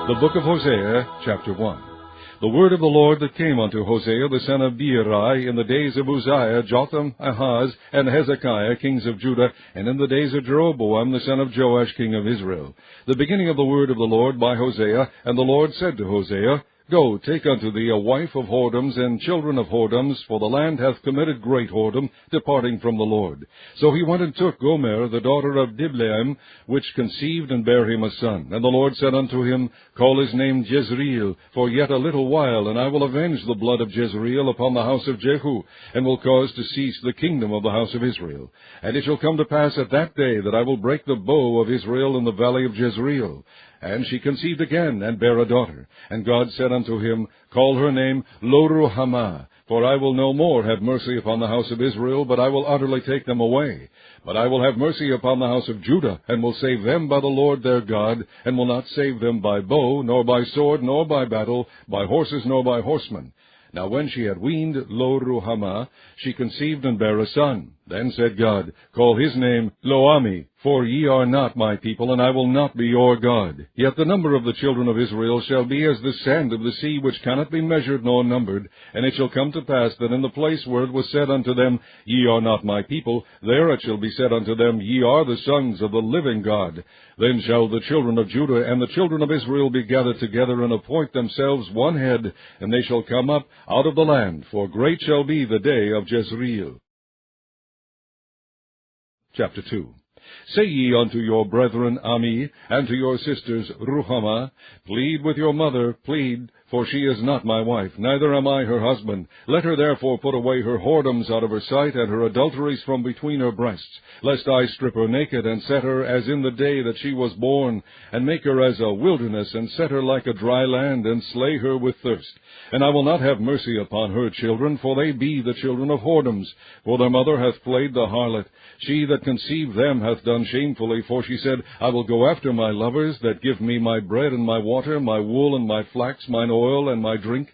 The book of Hosea, chapter 1. The word of the Lord that came unto Hosea the son of Beeri in the days of Uzziah, Jotham, Ahaz, and Hezekiah, kings of Judah, and in the days of Jeroboam the son of Joash, king of Israel. The beginning of the word of the Lord by Hosea. And the Lord said to Hosea, Go, take unto thee a wife of whoredoms and children of whoredoms, for the land hath committed great whoredom, departing from the Lord. So he went and took Gomer, the daughter of Diblaim, which conceived and bare him a son. And the Lord said unto him, Call his name Jezreel, for yet a little while, and I will avenge the blood of Jezreel upon the house of Jehu, and will cause to cease the kingdom of the house of Israel. And it shall come to pass at that day that I will break the bow of Israel in the valley of Jezreel. And she conceived again, and bare a daughter. And God said unto him, Call her name Lo-ruhamah, for I will no more have mercy upon the house of Israel, but I will utterly take them away. But I will have mercy upon the house of Judah, and will save them by the Lord their God, and will not save them by bow, nor by sword, nor by battle, by horses, nor by horsemen. Now when she had weaned Lo-ruhamah, she conceived and bare a son. Then said God, Call his name Lo-ammi, for ye are not my people, and I will not be your God. Yet the number of the children of Israel shall be as the sand of the sea, which cannot be measured nor numbered. And it shall come to pass that in the place where it was said unto them, Ye are not my people, there it shall be said unto them, Ye are the sons of the living God. Then shall the children of Judah and the children of Israel be gathered together, and appoint themselves one head, and they shall come up out of the land, for great shall be the day of Jezreel. Chapter 2. Say ye unto your brethren Ammi, and to your sisters Ruhamah, Plead with your mother, plead, for she is not my wife, neither am I her husband. Let her therefore put away her whoredoms out of her sight, and her adulteries from between her breasts, lest I strip her naked, and set her as in the day that she was born, and make her as a wilderness, and set her like a dry land, and slay her with thirst. And I will not have mercy upon her children, for they be the children of whoredoms. For their mother hath played the harlot. She that conceived them hath done shamefully, for she said, I will go after my lovers, that give me my bread and my water, my wool and my flax, mine oil and my drink.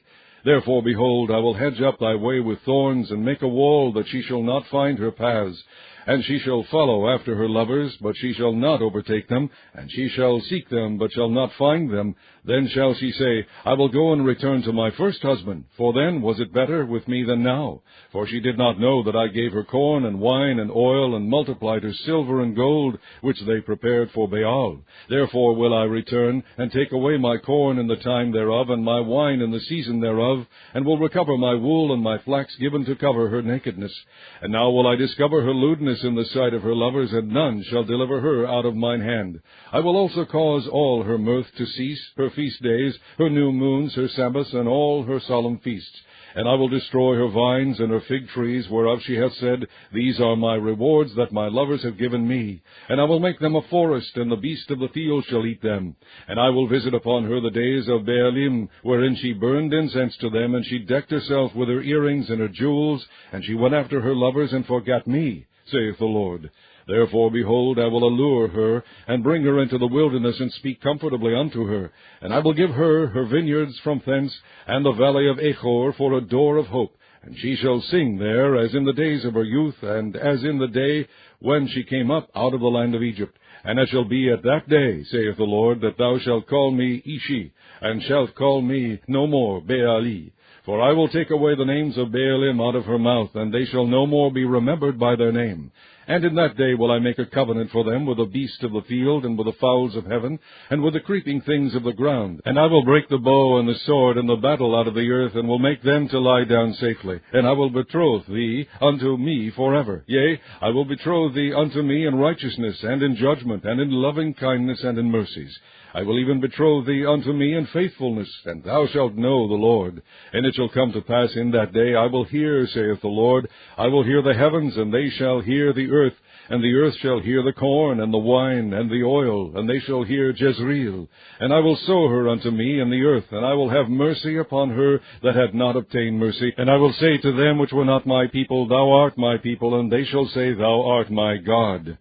Therefore, behold, I will hedge up thy way with thorns, and make a wall, that she shall not find her paths. And she shall follow after her lovers, but she shall not overtake them, and she shall seek them, but shall not find them. Then shall she say, I will go and return to my first husband, for then was it better with me than now. For she did not know that I gave her corn and wine and oil, and multiplied her silver and gold, which they prepared for Baal. Therefore will I return, and take away my corn in the time thereof, and my wine in the season thereof, and will recover my wool and my flax given to cover her nakedness. And now will I discover her lewdness in the sight of her lovers, and none shall deliver her out of mine hand. I will also cause all her mirth to cease, her feast days, her new moons, her Sabbaths, and all her solemn feasts. And I will destroy her vines and her fig trees, whereof she hath said, These are my rewards that my lovers have given me. And I will make them a forest, and the beast of the field shall eat them. And I will visit upon her the days of Baalim, wherein she burned incense to them, and she decked herself with her earrings and her jewels, and she went after her lovers, and forgat me, saith the Lord. Therefore, behold, I will allure her, and bring her into the wilderness, and speak comfortably unto her. And I will give her her vineyards from thence, and the valley of Achor for a door of hope. And she shall sing there, as in the days of her youth, and as in the day when she came up out of the land of Egypt. And it shall be at that day, saith the Lord, that thou shalt call me Ishi, and shalt call me no more Baali. For I will take away the names of Baalim out of her mouth, and they shall no more be remembered by their name. And in that day will I make a covenant for them with the beast of the field, and with the fowls of heaven, and with the creeping things of the ground. And I will break the bow and the sword and the battle out of the earth, and will make them to lie down safely. And I will betroth thee unto me forever. Yea, I will betroth thee unto me in righteousness, and in judgment, and in loving kindness, and in mercies. I will even betroth thee unto me in faithfulness, and thou shalt know the Lord. And it shall come to pass in that day, I will hear, saith the Lord, I will hear the heavens, and they shall hear the earth, and the earth shall hear the corn, and the wine, and the oil, and they shall hear Jezreel. And I will sow her unto me in the earth, and I will have mercy upon her that had not obtained mercy. And I will say to them which were not my people, Thou art my people, and they shall say, Thou art my God.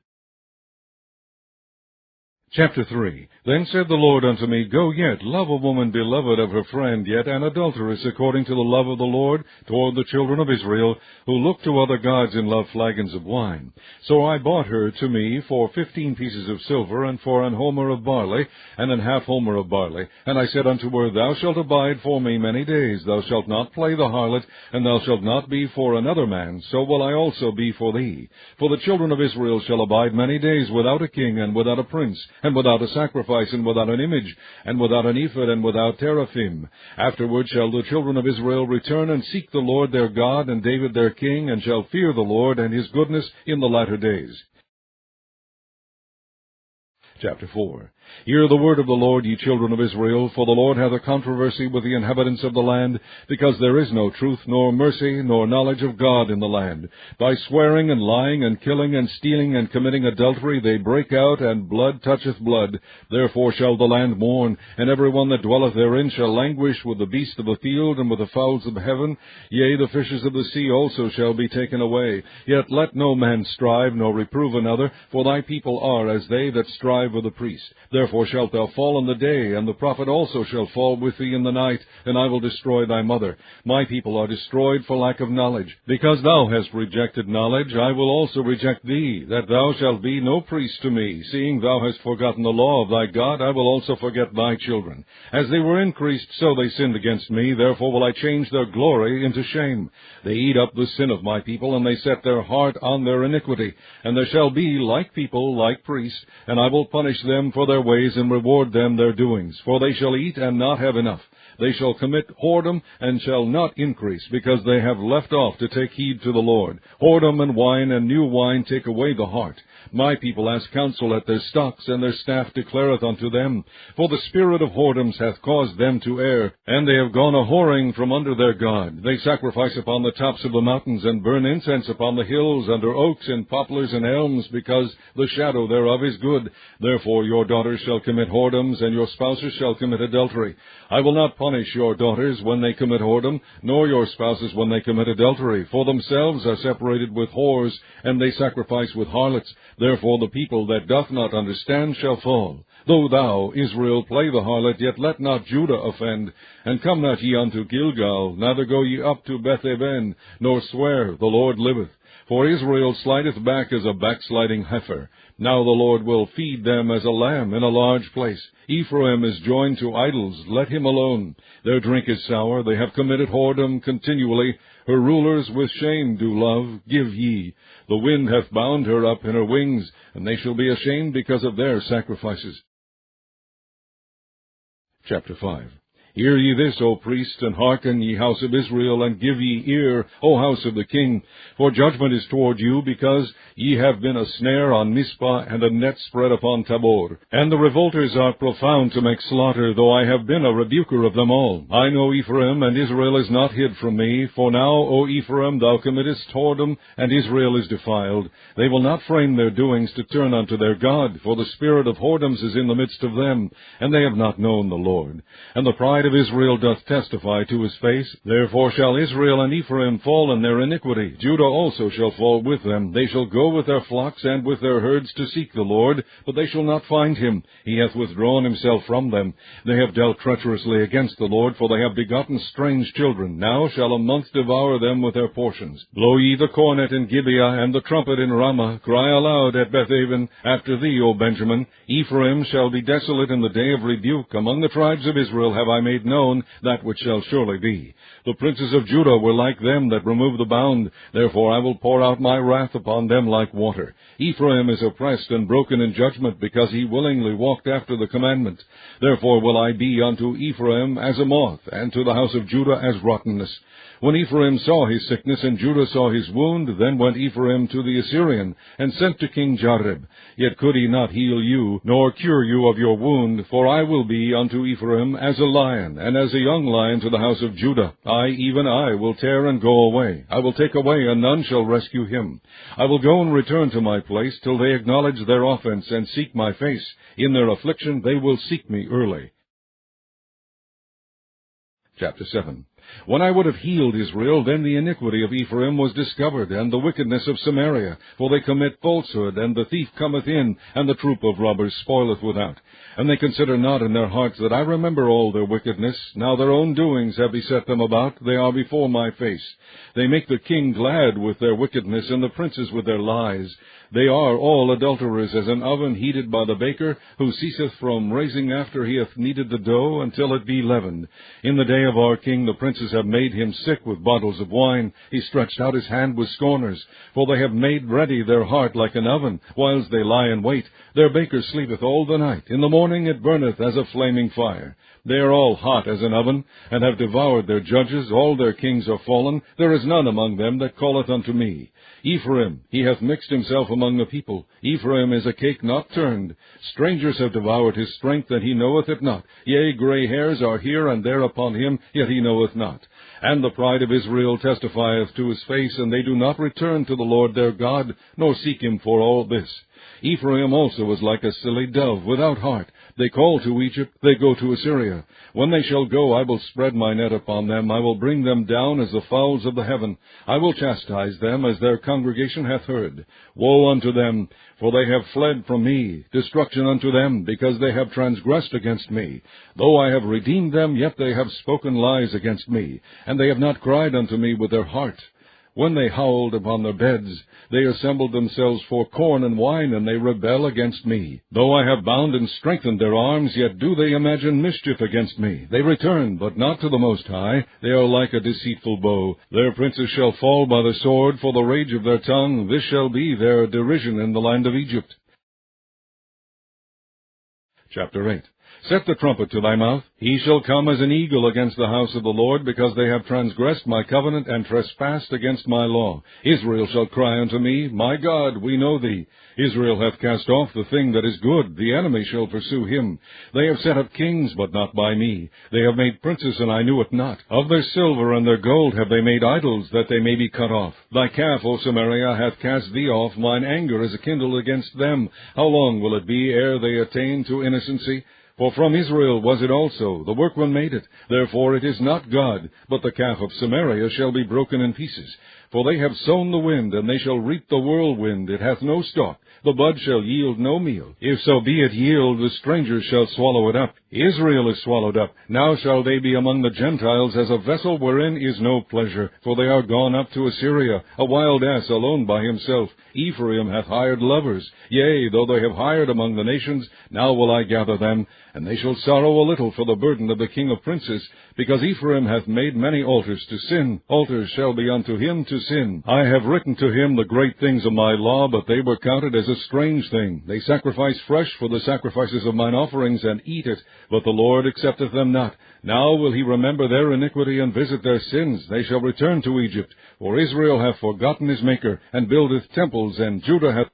Chapter 3. Then said the Lord unto me, Go yet, love a woman beloved of her friend, yet an adulteress according to the love of the Lord toward the children of Israel, who look to other gods and love flagons of wine. So I bought her to me for 15 pieces of silver, and for an homer of barley, and an half homer of barley. And I said unto her, Thou shalt abide for me many days, thou shalt not play the harlot, and thou shalt not be for another man, so will I also be for thee. For the children of Israel shall abide many days without a king, and without a prince, and without a sacrifice, and without an image, and without an ephod, and without teraphim. Afterward shall the children of Israel return and seek the Lord their God, and David their king, and shall fear the Lord and his goodness in the latter days. Chapter 4. Hear the word of the Lord, ye children of Israel, for the Lord hath a controversy with the inhabitants of the land, because there is no truth, nor mercy, nor knowledge of God in the land. By swearing and lying and killing and stealing and committing adultery they break out, and blood toucheth blood. Therefore shall the land mourn, and every one that dwelleth therein shall languish with the beasts of the field and with the fowls of heaven. Yea, the fishes of the sea also shall be taken away. Yet let no man strive, nor reprove another, for thy people are as they that strive with the priest. Therefore shalt thou fall in the day, and the prophet also shall fall with thee in the night, and I will destroy thy mother. My people are destroyed for lack of knowledge. Because thou hast rejected knowledge, I will also reject thee, that thou shalt be no priest to me. Seeing thou hast forgotten the law of thy God, I will also forget thy children. As they were increased, so they sinned against me, therefore will I change their glory into shame. They eat up the sin of my people, and they set their heart on their iniquity. And there shall be like people, like priests, and I will punish them for their ways, and reward them their doings. For they shall eat and not have enough. They shall commit whoredom, and shall not increase, because they have left off to take heed to the Lord. Whoredom and wine and new wine take away the heart. My people ask counsel at their stocks, and their staff declareth unto them. For the spirit of whoredoms hath caused them to err, and they have gone a-whoring from under their God. They sacrifice upon the tops of the mountains, and burn incense upon the hills, under oaks and poplars and elms, because the shadow thereof is good. Therefore your daughters shall commit whoredoms, and your spouses shall commit adultery. I will not punish your daughters when they commit whoredom, nor your spouses when they commit adultery, for themselves are separated with whores, and they sacrifice with harlots. Therefore the people that doth not understand shall fall. Though thou, Israel, play the harlot, yet let not Judah offend. And come not ye unto Gilgal, neither go ye up to Beth-aven, nor swear, the Lord liveth. For Israel slideth back as a backsliding heifer. Now the Lord will feed them as a lamb in a large place. Ephraim is joined to idols, let him alone. Their drink is sour, they have committed whoredom continually. Her rulers with shame do love, give ye. The wind hath bound her up in her wings, and they shall be ashamed because of their sacrifices. Chapter 5. Hear ye this, O priests, and hearken, ye house of Israel, and give ye ear, O house of the king. For judgment is toward you, because ye have been a snare on Mizpah, and a net spread upon Tabor. And the revolters are profound to make slaughter, though I have been a rebuker of them all. I know Ephraim, and Israel is not hid from me. For now, O Ephraim, thou committest whoredom, and Israel is defiled. They will not frame their doings to turn unto their God, for the spirit of whoredoms is in the midst of them, and they have not known the Lord. And the pride of Israel doth testify to his face. Therefore shall Israel and Ephraim fall in their iniquity. Judah also shall fall with them. They shall go with their flocks and with their herds to seek the Lord, but they shall not find him. He hath withdrawn himself from them. They have dealt treacherously against the Lord, for they have begotten strange children. Now shall a month devour them with their portions. Blow ye the cornet in Gibeah, and the trumpet in Ramah. Cry aloud at Beth-aven, after thee, O Benjamin. Ephraim shall be desolate in the day of rebuke. Among the tribes of Israel have I made known that which shall surely be. The princes of Judah were like them that remove the bound. Therefore I will pour out my wrath upon them like water. Ephraim is oppressed and broken in judgment, because he willingly walked after the commandment. Therefore will I be unto Ephraim as a moth, and to the house of Judah as rottenness. When Ephraim saw his sickness, and Judah saw his wound, then went Ephraim to the Assyrian, and sent to King Jareb. Yet could he not heal you, nor cure you of your wound, for I will be unto Ephraim as a lion, and as a young lion to the house of Judah. I, even I, will tear and go away. I will take away, and none shall rescue him. I will go and return to my place, till they acknowledge their offense, and seek my face. In their affliction they will seek me early. Chapter 7. When I would have healed Israel, then the iniquity of Ephraim was discovered, and the wickedness of Samaria. For they commit falsehood, and the thief cometh in, and the troop of robbers spoileth without. And they consider not in their hearts that I remember all their wickedness. Now their own doings have beset them about, they are before my face. They make the king glad with their wickedness, and the princes with their lies. They are all adulterers, as an oven heated by the baker, who ceaseth from raising after he hath kneaded the dough, until it be leavened. In the day of our king the princes have made him sick with bottles of wine. He stretched out his hand with scorners. For they have made ready their heart like an oven, whiles they lie in wait. Their baker sleepeth all the night. In the morning it burneth as a flaming fire. They are all hot as an oven, and have devoured their judges. All their kings are fallen. There is none among them that calleth unto me. Ephraim, he hath mixed himself among the people. Ephraim is a cake not turned. Strangers have devoured his strength, and he knoweth it not. Yea, gray hairs are here and there upon him, yet he knoweth not. And the pride of Israel testifieth to his face, and they do not return to the Lord their God, nor seek him for all this. Ephraim also is like a silly dove, without heart. They call to Egypt, they go to Assyria. When they shall go, I will spread my net upon them. I will bring them down as the fowls of the heaven. I will chastise them as their congregation hath heard. Woe unto them, for they have fled from me. Destruction unto them, because they have transgressed against me. Though I have redeemed them, yet they have spoken lies against me, and they have not cried unto me with their heart. When they howled upon their beds, they assembled themselves for corn and wine, and they rebel against me. Though I have bound and strengthened their arms, yet do they imagine mischief against me. They return, but not to the Most High. They are like a deceitful bow. Their princes shall fall by the sword, for the rage of their tongue. This shall be their derision in the land of Egypt. Chapter 8. Set the trumpet to thy mouth. He shall come as an eagle against the house of the Lord, because they have transgressed my covenant and trespassed against my law. Israel shall cry unto me, My God, we know thee. Israel hath cast off the thing that is good. The enemy shall pursue him. They have set up kings, but not by me. They have made princes, and I knew it not. Of their silver and their gold have they made idols, that they may be cut off. Thy calf, O Samaria, hath cast thee off. Mine anger is kindled against them. How long will it be ere they attain to innocency? For from Israel was it also, the workman made it. Therefore it is not God, but the calf of Samaria shall be broken in pieces. For they have sown the wind, and they shall reap the whirlwind. It hath no stalk. The bud shall yield no meal. If so be it yield, the strangers shall swallow it up. Israel is swallowed up. Now shall they be among the Gentiles as a vessel wherein is no pleasure. For they are gone up to Assyria, a wild ass alone by himself. Ephraim hath hired lovers. Yea, though they have hired among the nations, now will I gather them. And they shall sorrow a little for the burden of the king of princes, because Ephraim hath made many altars to sin. Altars shall be unto him to sin. I have written to him the great things of my law, but they were counted as a strange thing. They sacrifice fresh for the sacrifices of mine offerings, and eat it, but the Lord accepteth them not. Now will he remember their iniquity, and visit their sins. They shall return to Egypt. For Israel hath forgotten his Maker, and buildeth temples, and Judah hath...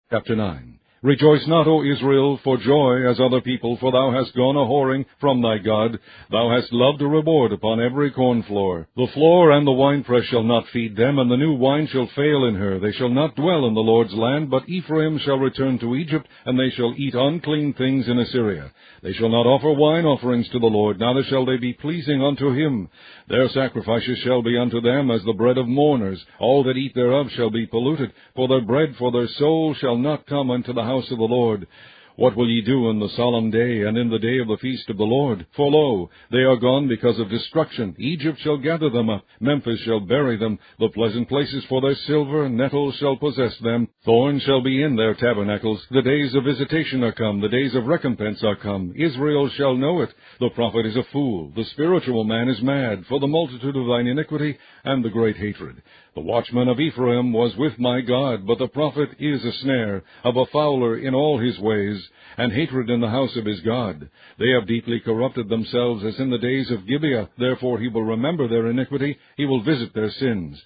Chapter 9. Rejoice not, O Israel, for joy as other people, for thou hast gone a-whoring from thy God. Thou hast loved a reward upon every corn floor. The floor and the winepress shall not feed them, and the new wine shall fail in her. They shall not dwell in the Lord's land, but Ephraim shall return to Egypt, and they shall eat unclean things in Assyria. They shall not offer wine offerings to the Lord, neither shall they be pleasing unto him. Their sacrifices shall be unto them as the bread of mourners. All that eat thereof shall be polluted, for their bread for their soul shall not come unto the house of the Lord. What will ye do in the solemn day, and in the day of the feast of the Lord? For lo, they are gone because of destruction. Egypt shall gather them up, Memphis shall bury them. The pleasant places for their silver, nettles shall possess them. Thorns shall be in their tabernacles. The days of visitation are come, the days of recompense are come. Israel shall know it. The prophet is a fool, the spiritual man is mad, for the multitude of thine iniquity and the great hatred. The watchman of Ephraim was with my God, but the prophet is a snare, of a fowler in all his ways, and hatred in the house of his God. They have deeply corrupted themselves as in the days of Gibeah. Therefore he will remember their iniquity, he will visit their sins.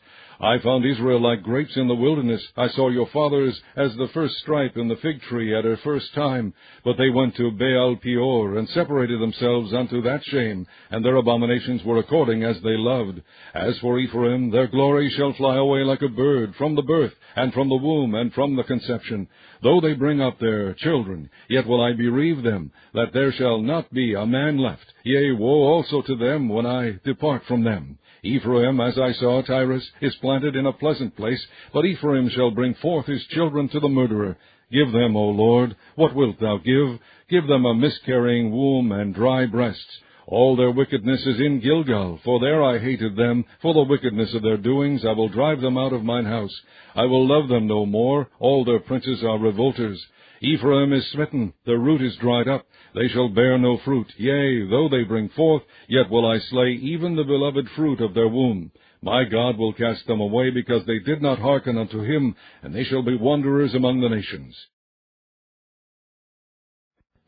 I found Israel like grapes in the wilderness. I saw your fathers as the first stripe in the fig tree at her first time. But they went to Baal Peor, and separated themselves unto that shame, and their abominations were according as they loved. As for Ephraim, their glory shall fly away like a bird, from the birth, and from the womb, and from the conception. Though they bring up their children, yet will I bereave them, that there shall not be a man left. Yea, woe also to them when I depart from them. Ephraim, as I saw Tyrus, is planted in a pleasant place, but Ephraim shall bring forth his children to the murderer. Give them, O Lord, what wilt thou give? Give them a miscarrying womb and dry breasts. All their wickedness is in Gilgal, for there I hated them. For the wickedness of their doings I will drive them out of mine house. I will love them no more. All their princes are revolters. Ephraim is smitten, their root is dried up. They shall bear no fruit. Yea, though they bring forth, yet will I slay even the beloved fruit of their womb. My God will cast them away, because they did not hearken unto him, and they shall be wanderers among the nations.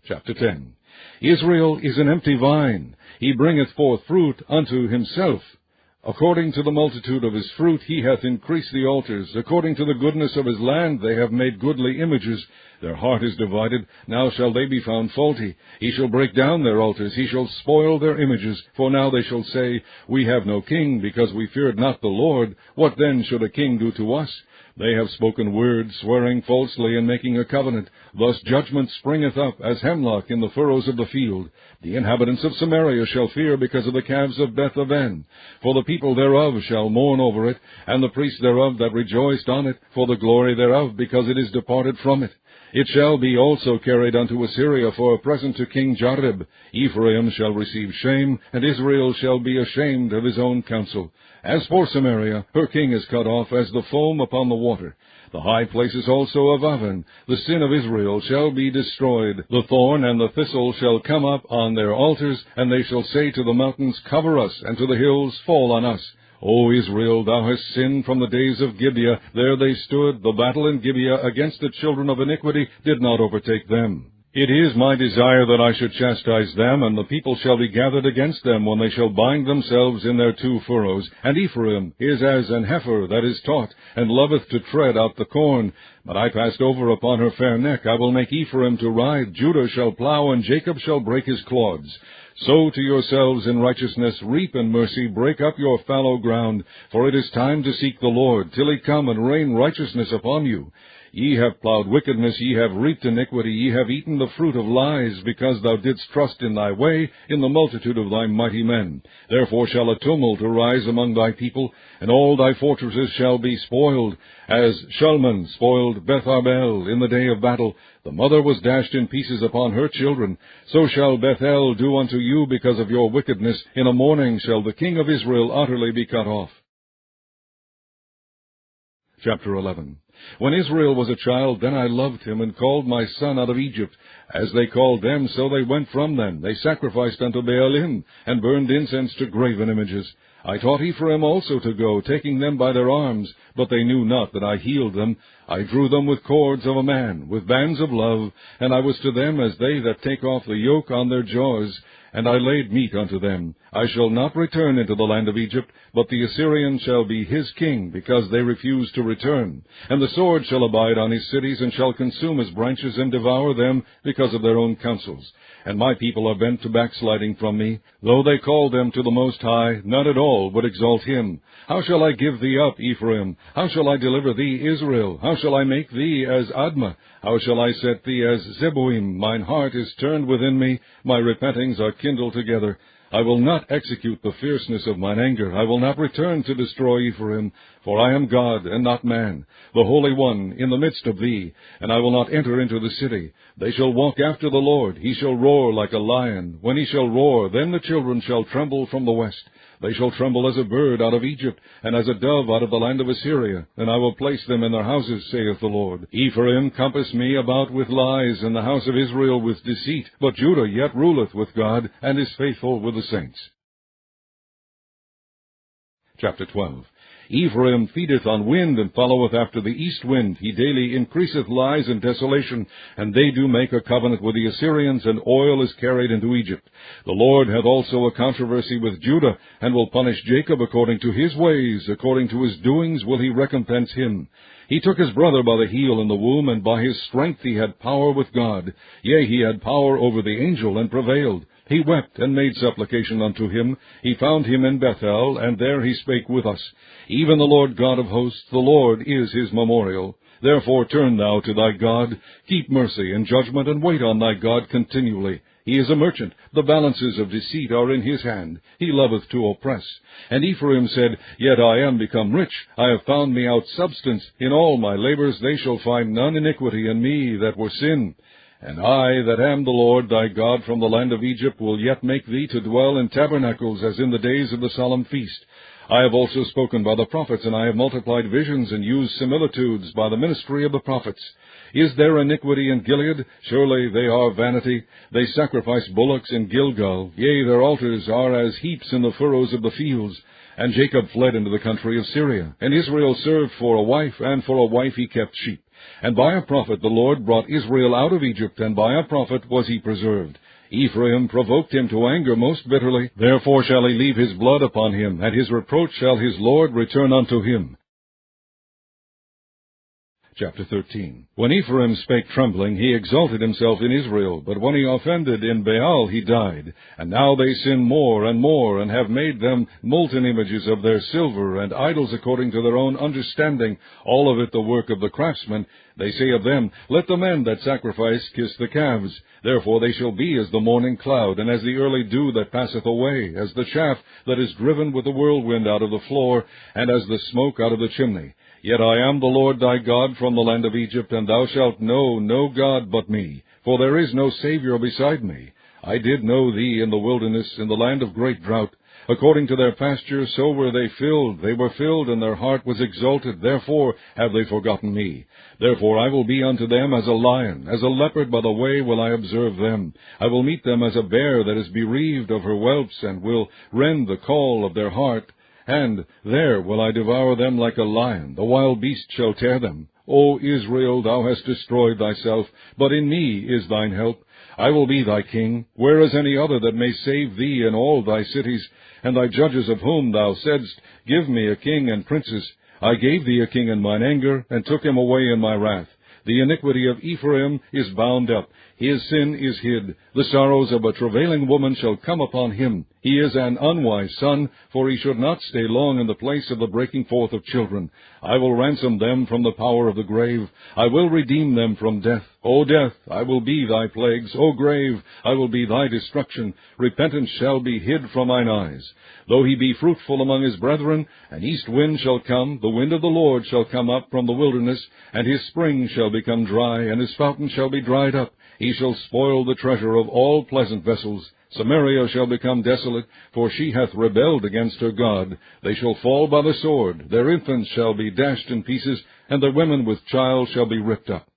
Chapter 10. Israel is an empty vine. He bringeth forth fruit unto himself. According to the multitude of his fruit he hath increased the altars. According to the goodness of his land they have made goodly images. Their heart is divided, now shall they be found faulty. He shall break down their altars, he shall spoil their images. For now they shall say, We have no king, because we feared not the Lord. What then should a king do to us? They have spoken words, swearing falsely, and making a covenant. Thus judgment springeth up as hemlock in the furrows of the field. The inhabitants of Samaria shall fear because of the calves of Beth-aven. For the people thereof shall mourn over it, and the priests thereof that rejoiced on it, for the glory thereof, because it is departed from it. It shall be also carried unto Assyria for a present to King Jareb. Ephraim shall receive shame, and Israel shall be ashamed of his own counsel. As for Samaria, her king is cut off as the foam upon the water. The high places also of Aven, the sin of Israel, shall be destroyed. The thorn and the thistle shall come up on their altars, and they shall say to the mountains, Cover us, and to the hills, Fall on us. O Israel, thou hast sinned from the days of Gibeah. There they stood. The battle in Gibeah against the children of iniquity did not overtake them. It is my desire that I should chastise them, and the people shall be gathered against them when they shall bind themselves in their two furrows. And Ephraim is as an heifer that is taught, and loveth to tread out the corn. But I passed over upon her fair neck. I will make Ephraim to ride. Judah shall plow, and Jacob shall break his clods. Sow to yourselves in righteousness, reap in mercy, break up your fallow ground. For it is time to seek the Lord, till he come and rain righteousness upon you. Ye have plowed wickedness, ye have reaped iniquity, ye have eaten the fruit of lies, because thou didst trust in thy way, in the multitude of thy mighty men. Therefore shall a tumult arise among thy people, and all thy fortresses shall be spoiled, as Shalom spoiled Beth-arbel in the day of battle. The mother was dashed in pieces upon her children. So shall Bethel do unto you because of your wickedness. In a morning shall the king of Israel utterly be cut off. Chapter 11. When Israel was a child, then I loved him, and called my son out of Egypt. As they called them, so they went from them. They sacrificed unto Baalim, and burned incense to graven images. I taught Ephraim also to go, taking them by their arms, but they knew not that I healed them. I drew them with cords of a man, with bands of love, and I was to them as they that take off the yoke on their jaws, and I laid meat unto them. I shall not return into the land of Egypt, but the Assyrian shall be his king, because they refuse to return. And the sword shall abide on his cities, and shall consume his branches, and devour them, because of their own counsels. And my people are bent to backsliding from me. Though they call them to the Most High, none at all would exalt him. How shall I give thee up, Ephraim? How shall I deliver thee, Israel? How shall I make thee as Admah? How shall I set thee as Zeboim? Mine heart is turned within me, my repentings are kindled together. I will not execute the fierceness of mine anger. I will not return to destroy Ephraim, for I am God and not man, the Holy One in the midst of thee, and I will not enter into the city. They shall walk after the Lord. He shall roar like a lion. When he shall roar, then the children shall tremble from the west. They shall tremble as a bird out of Egypt, and as a dove out of the land of Assyria. And I will place them in their houses, saith the Lord. Ephraim compassed me about with lies, and the house of Israel with deceit. But Judah yet ruleth with God, and is faithful with the saints. Chapter 12. Ephraim feedeth on wind, and followeth after the east wind. He daily increaseth lies and desolation, and they do make a covenant with the Assyrians, and oil is carried into Egypt. The Lord hath also a controversy with Judah, and will punish Jacob according to his ways, according to his doings will he recompense him. He took his brother by the heel in the womb, and by his strength he had power with God. Yea, he had power over the angel, and prevailed. He wept, and made supplication unto him. He found him in Bethel, and there he spake with us. Even the Lord God of hosts, the Lord is his memorial. Therefore turn thou to thy God, keep mercy and judgment, and wait on thy God continually. He is a merchant, the balances of deceit are in his hand. He loveth to oppress. And Ephraim said, Yet I am become rich, I have found me out substance. In all my labors they shall find none iniquity in me that were sin. And I, that am the Lord thy God from the land of Egypt, will yet make thee to dwell in tabernacles, as in the days of the solemn feast. I have also spoken by the prophets, and I have multiplied visions, and used similitudes by the ministry of the prophets. Is there iniquity in Gilead? Surely they are vanity. They sacrifice bullocks in Gilgal. Yea, their altars are as heaps in the furrows of the fields. And Jacob fled into the country of Syria. And Israel served for a wife, and for a wife he kept sheep. And by a prophet the Lord brought Israel out of Egypt, and by a prophet was he preserved. Ephraim provoked him to anger most bitterly. Therefore shall he leave his blood upon him, and his reproach shall his Lord return unto him. Chapter 13. When Ephraim spake trembling, he exalted himself in Israel, but when he offended in Baal, he died. And now they sin more, and have made them molten images of their silver, and idols according to their own understanding, all of it the work of the craftsmen. They say of them, Let the men that sacrifice kiss the calves. Therefore they shall be as the morning cloud, and as the early dew that passeth away, as the chaff that is driven with the whirlwind out of the floor, and as the smoke out of the chimney. Yet I am the Lord thy God from the land of Egypt, and thou shalt know no God but me, for there is no Saviour beside me. I did know thee in the wilderness, in the land of great drought. According to their pasture, so were they filled. They were filled, and their heart was exalted. Therefore have they forgotten me. Therefore I will be unto them as a lion, as a leopard by the way will I observe them. I will meet them as a bear that is bereaved of her whelps, and will rend the caul of their heart. And there will I devour them like a lion. The wild beast shall tear them. O Israel, thou hast destroyed thyself, but in me is thine help. I will be thy king. Where is any other that may save thee in all thy cities? And thy judges of whom thou saidst, Give me a king and princes. I gave thee a king in mine anger, and took him away in my wrath. The iniquity of Ephraim is bound up. His sin is hid. The sorrows of a travailing woman shall come upon him. He is an unwise son, for he should not stay long in the place of the breaking forth of children. I will ransom them from the power of the grave. I will redeem them from death. O death, I will be thy plagues. O grave, I will be thy destruction. Repentance shall be hid from mine eyes. Though he be fruitful among his brethren, an east wind shall come, the wind of the Lord shall come up from the wilderness, and his spring shall become dry, and his fountain shall be dried up. He shall spoil the treasure of all pleasant vessels. Samaria shall become desolate, for she hath rebelled against her God. They shall fall by the sword. Their infants shall be dashed in pieces, and their women with child shall be ripped up.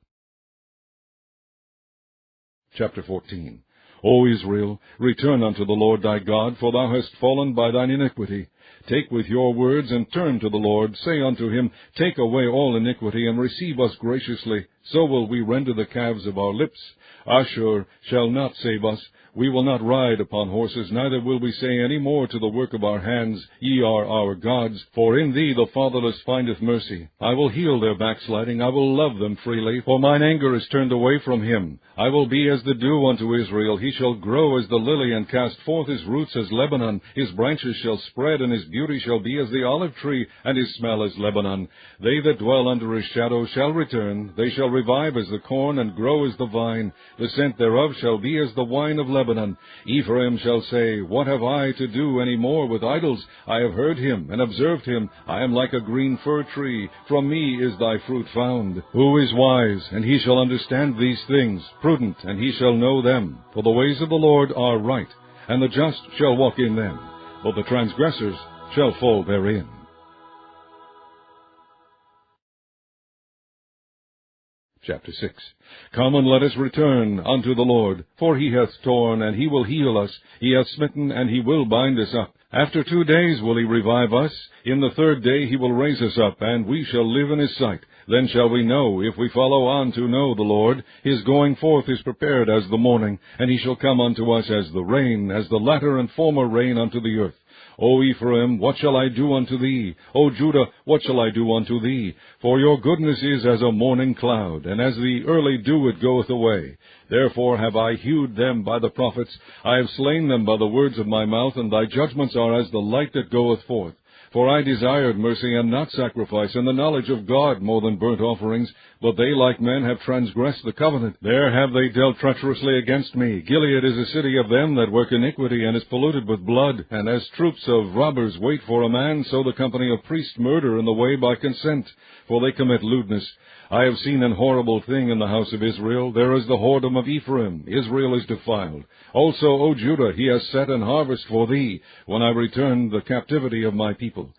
Chapter 14. O Israel, return unto the Lord thy God, for thou hast fallen by thine iniquity. Take with your words, and turn to the Lord. Say unto him, Take away all iniquity, and receive us graciously. So will we render the calves of our lips. Ashur shall not save us. We will not ride upon horses, neither will we say any more to the work of our hands, Ye are our gods. For in thee the fatherless findeth mercy. I will heal their backsliding, I will love them freely, for mine anger is turned away from him. I will be as the dew unto Israel. He shall grow as the lily, and cast forth his roots as Lebanon. His branches shall spread, and his beauty shall be as the olive tree, and his smell as Lebanon. They that dwell under his shadow shall return. They shall revive as the corn, and grow as the vine. The scent thereof shall be as the wine of Lebanon. Ephraim shall say, What have I to do any more with idols? I have heard him, and observed him. I am like a green fir tree. From me is thy fruit found. Who is wise, and he shall understand these things? Prudent, and he shall know them. For the ways of the Lord are right, and the just shall walk in them, but the transgressors shall fall therein. Chapter 6. Come and let us return unto the Lord, for he hath torn, and he will heal us. He hath smitten, and he will bind us up. After 2 days will he revive us. In the 3rd day he will raise us up, and we shall live in his sight. Then shall we know, if we follow on to know the Lord. His going forth is prepared as the morning, and he shall come unto us as the rain, as the latter and former rain unto the earth. O Ephraim, what shall I do unto thee? O Judah, what shall I do unto thee? For your goodness is as a morning cloud, and as the early dew it goeth away. Therefore have I hewed them by the prophets, I have slain them by the words of my mouth, and thy judgments are as the light that goeth forth. For I desired mercy and not sacrifice, and the knowledge of God more than burnt offerings. But they, like men, have transgressed the covenant. There have they dealt treacherously against me. Gilead is a city of them that work iniquity, and is polluted with blood. And as troops of robbers wait for a man, so the company of priests murder in the way by consent, for they commit lewdness. I have seen an horrible thing in the house of Israel. There is the whoredom of Ephraim. Israel is defiled. Also, O Judah, he has set an harvest for thee, when I return the captivity of my people.